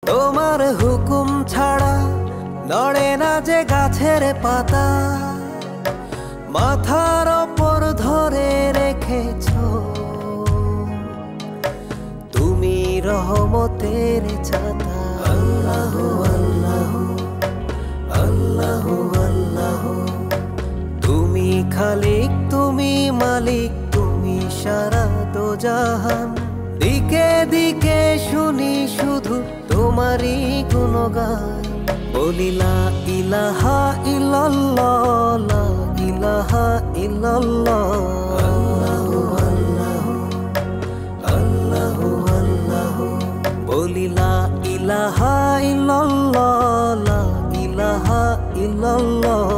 তোমার হুকুম ছাড়া নড়ে না যে গাছের পাতা, মাথার ওপর ধরে রেখেছো তুমি রহমতের ছাতা। আল্লাহু আল্লাহু আল্লাহু আল্লাহু, তুমি খালিক, তুমি মালিক, তুমি সারা দোজাহান। দিকে দিকে শুনি শুধু তোমারই গুণগান। বলি লা ইলাহা ইল্লাল্লাহ, লা ইলাহা ইল্লাল্লাহ। আল্লাহু আল্লাহু আল্লাহু আল্লাহু, বলি লা ইলাহা ইল্লাল্লাহ, লা ইলাহা ইল্লাল্লাহ।